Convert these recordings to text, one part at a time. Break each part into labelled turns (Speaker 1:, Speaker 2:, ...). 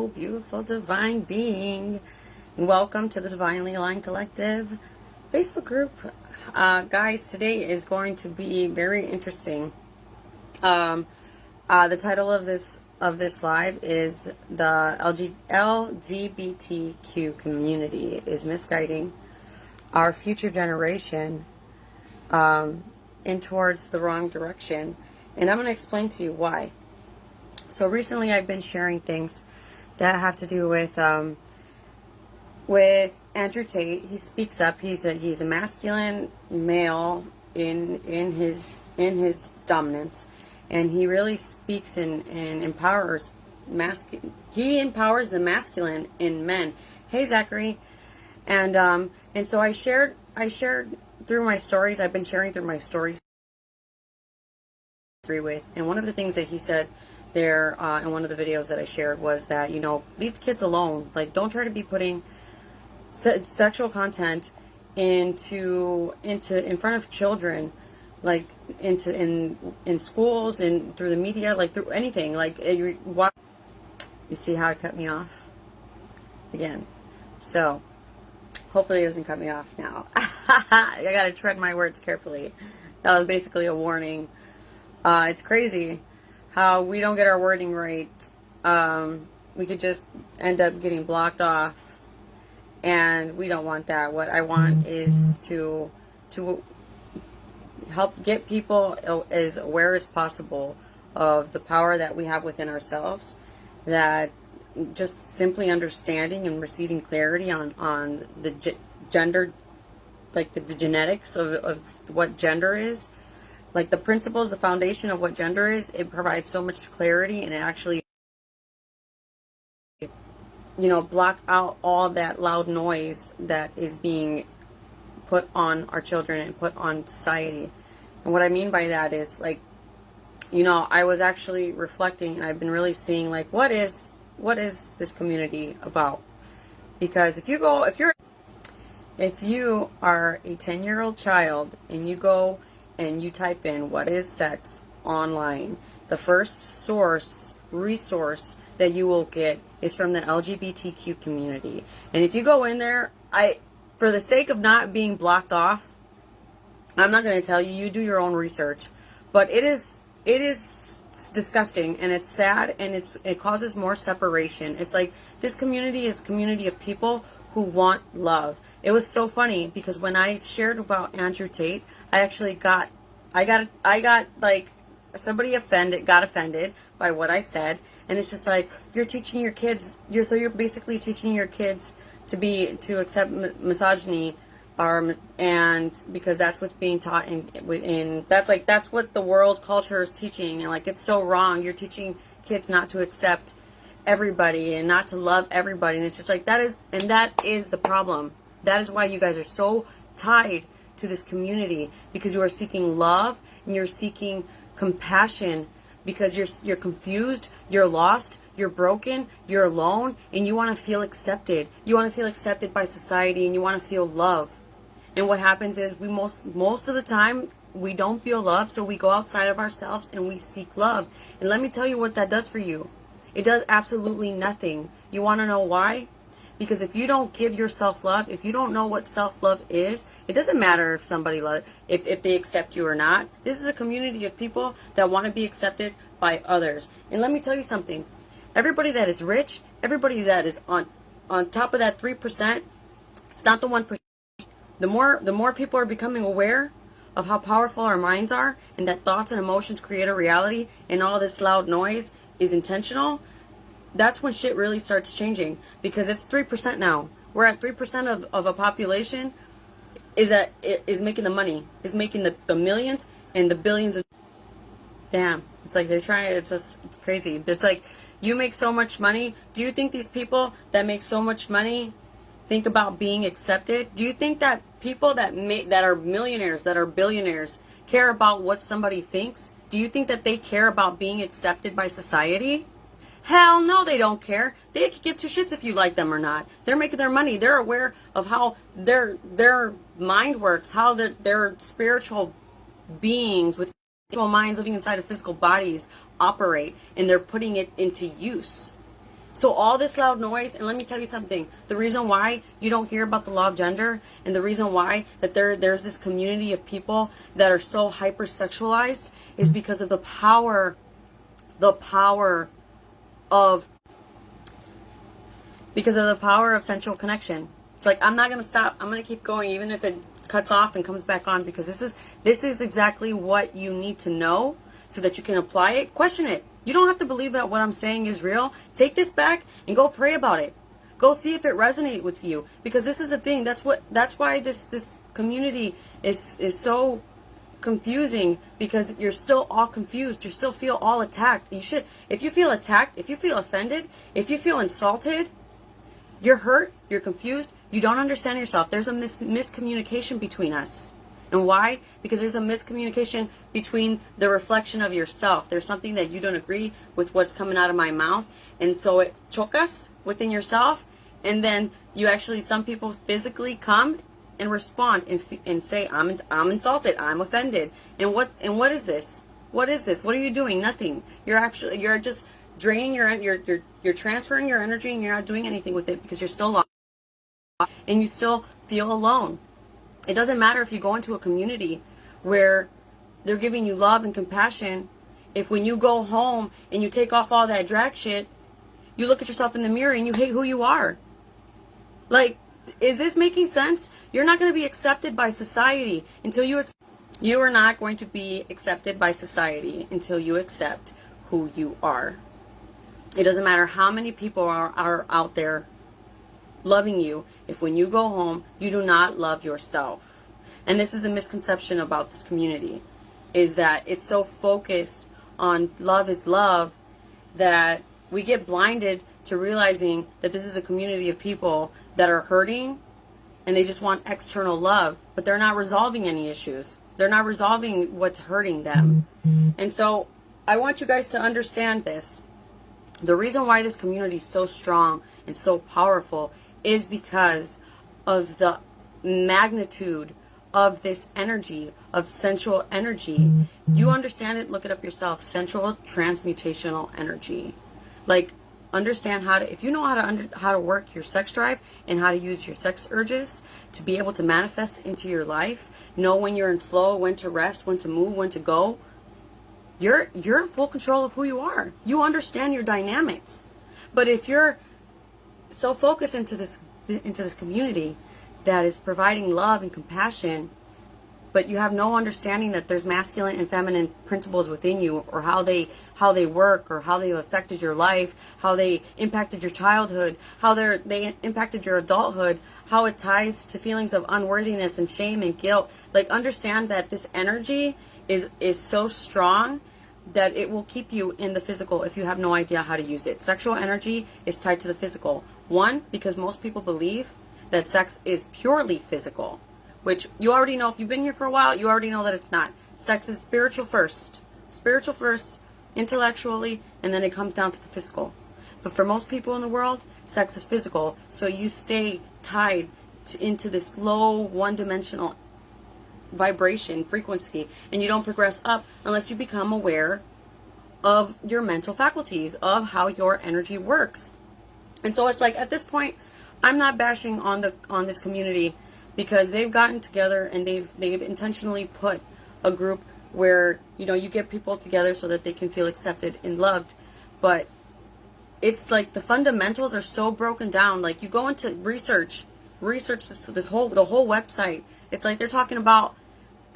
Speaker 1: beautiful divine being. Welcome to the Divinely Aligned Collective Facebook group. Guys, today is going to be very interesting. The title of this live is the LGBTQ community is misguiding our future generation in towards the wrong direction. And I'm going to explain to you why. So recently I've been sharing things that have to do with Andrew Tate. He speaks up. He's a masculine male in his dominance, and he really speaks and empowers he empowers the masculine in men. Hey Zachary. And so I shared through my stories. I've been sharing through my stories with, and one of the things that he said there in one of the videos that I shared was that, you know, leave the kids alone. Like, don't try to be putting sexual content in front of children, like in schools and through the media, like through anything. Like, you see how it cut me off again. So hopefully it doesn't cut me off now. I gotta tread my words carefully. That was basically a warning. It's crazy how we don't get our wording right. We could just end up getting blocked off, and we don't want that. What I want is to help get people as aware as possible of the power that we have within ourselves, that just simply understanding and receiving clarity on the gender, like the genetics of what gender is. Like the principles, the foundation of what gender is, it provides so much clarity, and it actually, you know, block out all that loud noise that is being put on our children and put on society. And what I mean by that is, like, you know, I was actually reflecting, and I've been really seeing, like, what is this community about? Because if you are a 10-year-old child and you go and you type in what is sex online, the first resource that you will get is from the LGBTQ community. And if you go in there, for the sake of not being blocked off, I'm not going to tell you, you do your own research, but it is disgusting, and it's sad, and it causes more separation. It's like, this community is a community of people who want love. It was so funny because when I shared about Andrew Tate, I got like, somebody got offended by what I said, and it's just like, you're teaching your kids, you're basically teaching your kids to accept misogyny, and because that's what's being taught that's what the world culture is teaching, and like, it's so wrong. You're teaching kids not to accept everybody and not to love everybody, and it's just like, that is the problem. That is why you guys are so tied to this community, because you are seeking love and you're seeking compassion, because you're confused, you're lost, you're broken, you're alone, and you want to feel accepted. You want to feel accepted by society, and you want to feel love. And what happens is, we most of the time we don't feel love, so we go outside of ourselves and we seek love. And let me tell you what that does for you. It does absolutely nothing. You want to know why? Because if you don't give yourself love, if you don't know what self-love is, it doesn't matter if somebody if they accept you or not. This is a community of people that want to be accepted by others. And let me tell you something. Everybody that is rich, everybody that is on top of that 3%, it's not the 1%. The more people are becoming aware of how powerful our minds are, and that thoughts and emotions create a reality, and all this loud noise is intentional, that's when shit really starts changing. Because it's 3% now. We're at 3% of a population is making the money, is making the millions and the billions of. Damn, it's like they're trying. It's crazy. It's like, you make so much money. Do you think these people that make so much money think about being accepted? Do you think that people that are millionaires, that are billionaires, care about what somebody thinks? Do you think that they care about being accepted by society? Hell no, they don't care. They could give two shits if you like them or not. They're making their money. They're aware of how their mind works, how their spiritual beings with spiritual minds living inside of physical bodies operate, and they're putting it into use. So all this loud noise, and let me tell you something, the reason why you don't hear about the law of gender, and the reason why that there's this community of people that are so hypersexualized, is because of the power of sensual connection. It's like, I'm not going to stop. I'm going to keep going even if it cuts off and comes back on, because this is exactly what you need to know so that you can apply it. Question it. You don't have to believe that what I'm saying is real. Take this back and go pray about it. Go see if it resonates with you, because this is the thing. That's why this community is so confusing, because you're still all confused. You still feel all attacked. If you feel attacked, if you feel offended, if you feel insulted, you're hurt, you're confused, you don't understand yourself. There's a miscommunication between us. And why? Because there's a miscommunication between the reflection of yourself. There's something that you don't agree with what's coming out of my mouth. And so it chocas within yourself. And then you actually, some people physically come and respond and say, I'm insulted, I'm offended. And what is this? What is this? What are you doing? Nothing. You're just draining you're transferring your energy, and you're not doing anything with it, because you're still lost and you still feel alone. It doesn't matter if you go into a community where they're giving you love and compassion, if when you go home and you take off all that drag shit, you look at yourself in the mirror and you hate who you are. Like, is this making sense? You're not going to be accepted by society until you are not going to be accepted by society until you accept who you are. It doesn't matter how many people are out there loving you if when you go home you do not love yourself. And this is the misconception about this community, is that it's so focused on love is love that we get blinded to realizing that this is a community of people that are hurting and they just want external love, but they're not resolving any issues. They're not resolving what's hurting them. And so I want you guys to understand this. The reason why this community is so strong and so powerful is because of the magnitude of this energy, of sensual energy. You understand it? Look it up yourself. Sensual transmutational energy. Like, understand how to, if you know how to work your sex drive and how to use your sex urges to be able to manifest into your life, know when you're in flow, when to rest, when to move, when to go, you're in full control of who you are. You understand your dynamics. But if you're so focused into this community that is providing love and compassion, but you have no understanding that there's masculine and feminine principles within you, or how they work, or how they've affected your life, how they impacted your childhood, how they impacted your adulthood, how it ties to feelings of unworthiness and shame and guilt. Like, understand that this energy is so strong that it will keep you in the physical if you have no idea how to use it. Sexual energy is tied to the physical. One, because most people believe that sex is purely physical, which you already know. If you've been here for a while, you already know that it's not. Sex is spiritual first, intellectually, and then it comes down to the physical. But for most people in the world, sex is physical. So you stay tied into this low, one-dimensional vibration frequency, and you don't progress up unless you become aware of your mental faculties, of how your energy works. And so it's like, at this point, I'm not bashing on this community, because they've gotten together and they've intentionally put a group where, you know, you get people together so that they can feel accepted and loved. But it's like the fundamentals are so broken down. Like, you go into research the whole website. It's like they're talking about,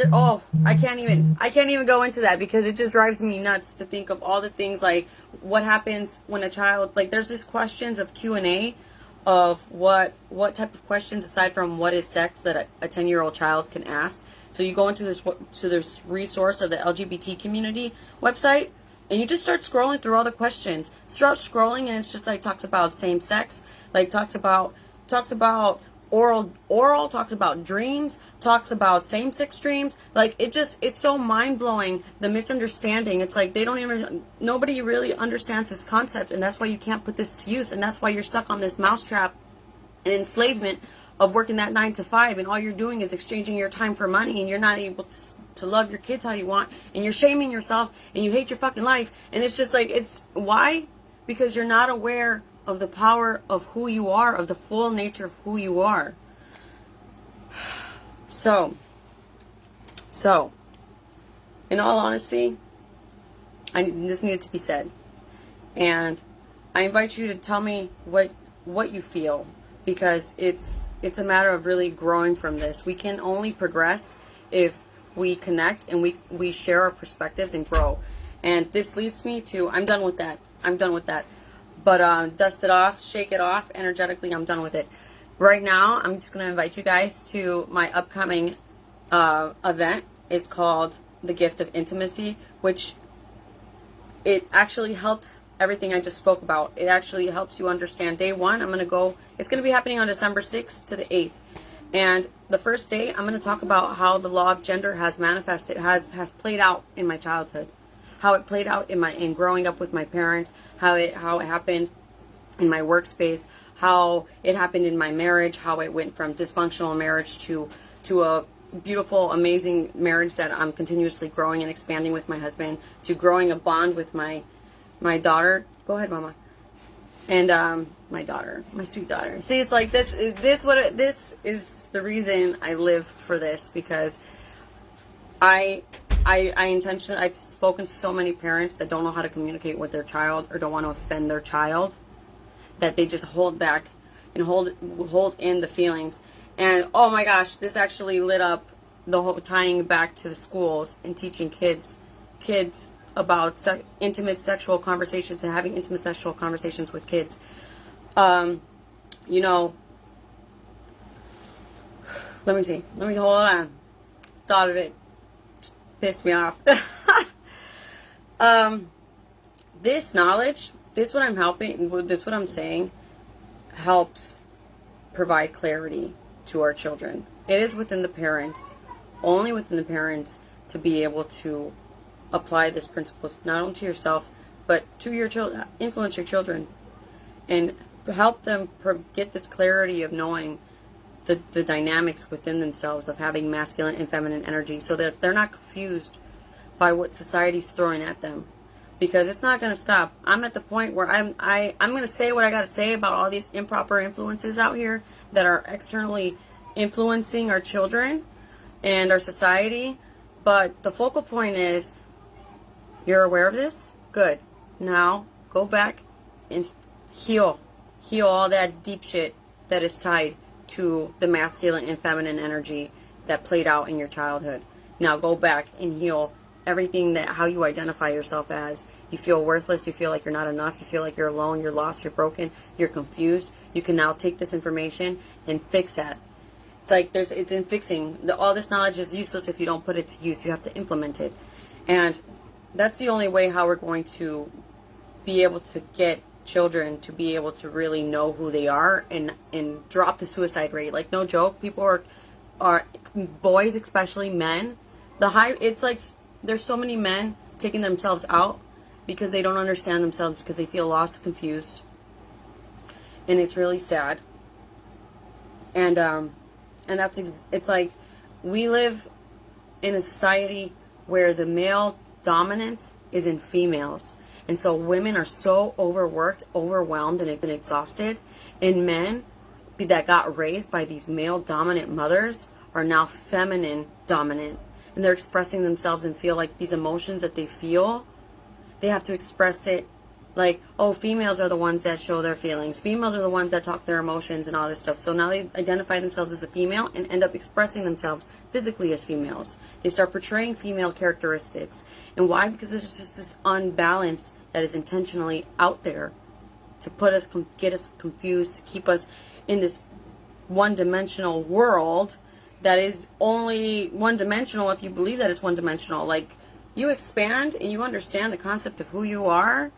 Speaker 1: I can't even go into that, because it just drives me nuts to think of all the things, like what happens when a child, like, there's these questions of Q&A of what type of questions, aside from what is sex, that a 10-year-old child can ask. So you go into this resource of the LGBT community website, and you just start scrolling through all the questions. Start scrolling, and it's just like, talks about same sex, like talks about oral, talks about dreams, talks about same-sex dreams. Like, it's so mind-blowing, the misunderstanding. It's like nobody really understands this concept, and that's why you can't put this to use, and that's why you're stuck on this mousetrap and enslavement of working that 9 to 5, and all you're doing is exchanging your time for money, and you're not able to love your kids how you want, and you're shaming yourself, and you hate your fucking life. And it's just like, it's why? Because you're not aware of the power of who you are, of the full nature of who you are. So, in all honesty, this needed to be said. And I invite you to tell me what you feel, because it's a matter of really growing from this. We can only progress if we connect and we share our perspectives and grow. And this leads me to, I'm done with that. But dust it off, shake it off energetically. I'm done with it. Right now, I'm just going to invite you guys to my upcoming event. It's called The Gift of Intimacy, which it actually helps everything I just spoke about. It actually helps you understand. Day one, it's going to be happening on December 6th to the 8th. And the first day, I'm going to talk about how the law of gender has manifested, has played out in my childhood. How it played out in growing up with my parents, how it happened in my workspace, how it happened in my marriage, how it went from dysfunctional marriage to a beautiful, amazing marriage that I'm continuously growing and expanding with my husband, to growing a bond with my daughter. Go ahead, Mama. And my daughter, my sweet daughter. See, it's like this is the reason I live for this, because I intentionally, I've spoken to so many parents that don't know how to communicate with their child or don't want to offend their child, that they just hold back and hold in the feelings. And oh my gosh, this actually lit up the whole tying back to the schools and teaching kids about intimate sexual conversations and having intimate sexual conversations with kids. You know, let me hold on. Thought of it. Pissed me off. This knowledge, what I'm saying, helps provide clarity to our children. It is within the parents, only within the parents, to be able to apply this principle not only to yourself, but to your children, influence your children, and help them get this clarity of knowing the dynamics within themselves of having masculine and feminine energy, so that they're not confused by what society's throwing at them, because it's not going to stop. I'm at the point where I'm going to say what I got to say about all these improper influences out here that are externally influencing our children and our society, but the focal point is, you're aware of this? Good. Now go back and heal all that deep shit that is tied to the masculine and feminine energy that played out in your childhood. Now go back and heal everything how you identify yourself as. You feel worthless, you feel like you're not enough, you feel like you're alone, you're lost, you're broken, you're confused. You can now take this information and fix that. It's like it's in fixing. All this knowledge is useless if you don't put it to use. You have to implement it. And that's the only way how we're going to be able to get children to be able to really know who they are and drop the suicide rate. Like, no joke, people are boys, especially men. It's like there's so many men taking themselves out because they don't understand themselves, because they feel lost, confused, and it's really sad. And it's like we live in a society where the male dominance is in females. And so women are so overworked, overwhelmed, and exhausted. And men that got raised by these male dominant mothers are now feminine dominant. And they're expressing themselves and feel like these emotions that they feel, they have to express it like, oh, females are the ones that show their feelings. Females are the ones that talk their emotions and all this stuff. So now they identify themselves as a female and end up expressing themselves physically as females. They start portraying female characteristics. And why? Because there's just this unbalance that is intentionally out there to get us confused, to keep us in this one-dimensional world that is only one-dimensional if you believe that it's one-dimensional. Like, you expand and you understand the concept of who you are,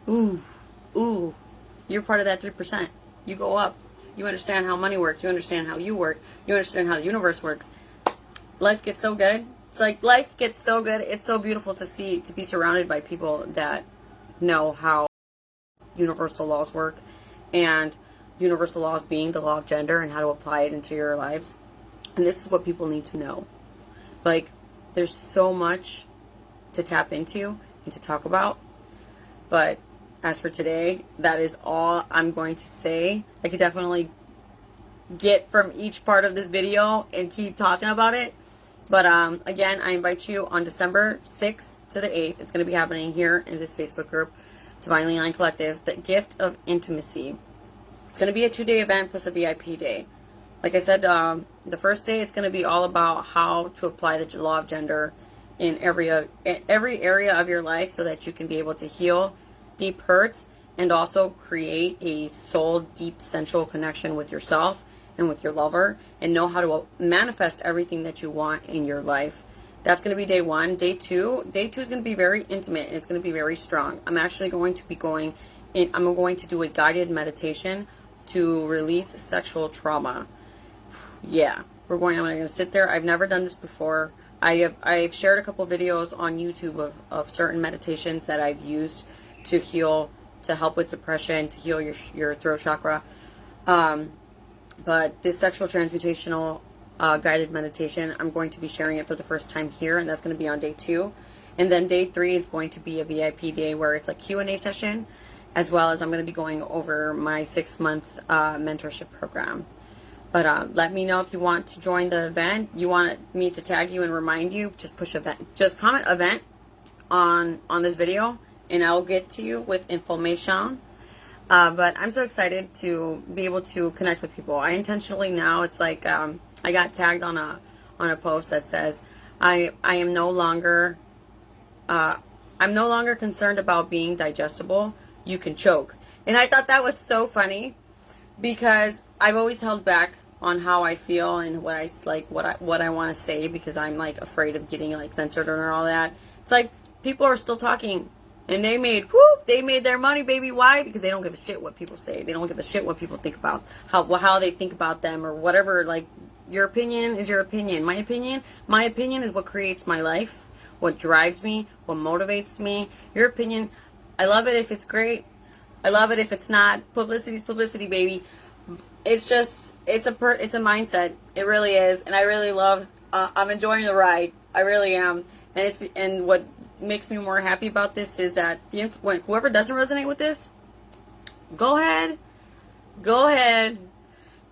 Speaker 1: you're part of that 3%. You go up. You understand how money works. You understand how you work. You understand how the universe works. Life gets so good. It's like life gets so good. It's so beautiful to be surrounded by people that know how universal laws work, and universal laws being the law of gender and how to apply it into your lives. And this is what people need to know. Like, there's so much to tap into and to talk about, but as for today, that is all I'm going to say. I could definitely get from each part of this video and keep talking about it. But again, I invite you on December 6th to the 8th. It's going to be happening here in this Facebook group, Divinely Aligned Collective, the Gift of Intimacy. It's going to be a 2-day event plus a VIP day. Like I said, the first day, it's going to be all about how to apply the law of gender in every area of your life so that you can be able to heal deep hurts and also create a soul deep sensual connection with yourself and with your lover, and know how to manifest everything that you want in your life. That's going to be day 1. Day 2 is going to be very intimate, and it's going to be very strong. I'm actually going to be I'm going to do a guided meditation to release sexual trauma. Yeah, I'm going to sit there. I've never done this before. I've shared a couple videos on YouTube of certain meditations that I've used to heal, to help with depression, to heal your throat chakra. But this sexual transmutational guided meditation, I'm going to be sharing it for the first time here, and that's going to be on day 2. And then day 3 is going to be a VIP day where it's a Q&A session, as well as I'm going to be going over my 6-month mentorship program. But let me know if you want to join the event. You want me to tag you and remind you, just push event. Just comment event on this video, and I'll get to you with information. But I'm so excited to be able to connect with people. I intentionally now, it's like I got tagged on a post that says I'm no longer concerned about being digestible. You can choke. And I thought that was so funny because I've always held back on how I feel and what I want to say, because I'm like afraid of getting like censored or all that. It's like people are still talking. And they made their money, baby. Why? Because they don't give a shit what people say. They don't give a shit what people think about, how they think about them or whatever. Like, your opinion is your opinion. My opinion is what creates my life, what drives me, what motivates me. Your opinion, I love it if it's great. I love it if it's not. Publicity's publicity, baby. It's just, it's a mindset. It really is. And I really love, I'm enjoying the ride. I really am. And what makes me more happy about this is that whoever doesn't resonate with this, go ahead.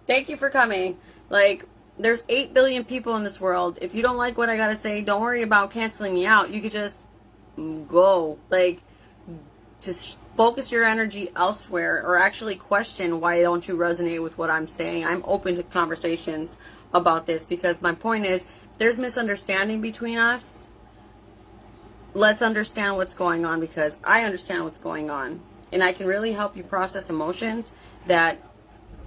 Speaker 1: Thank you for coming. Like, there's 8 billion people in this world. If you don't like what I gotta say, don't worry about canceling me out. You could just go. Like, just focus your energy elsewhere, or actually question why don't you resonate with what I'm saying. I'm open to conversations about this, because my point is, there's misunderstanding between us. Let's understand what's going on, because I understand what's going on. And I can really help you process emotions that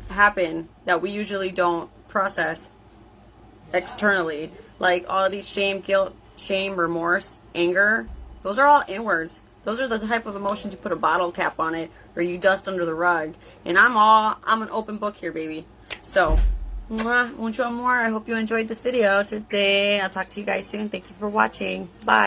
Speaker 1: happen that we usually don't process externally. Like all these shame, guilt, remorse, anger. Those are all inwards. Those are the type of emotions you put a bottle cap on it, or you dust under the rug. And I'm an open book here, baby. So, mucho amor. I hope you enjoyed this video today. I'll talk to you guys soon. Thank you for watching. Bye.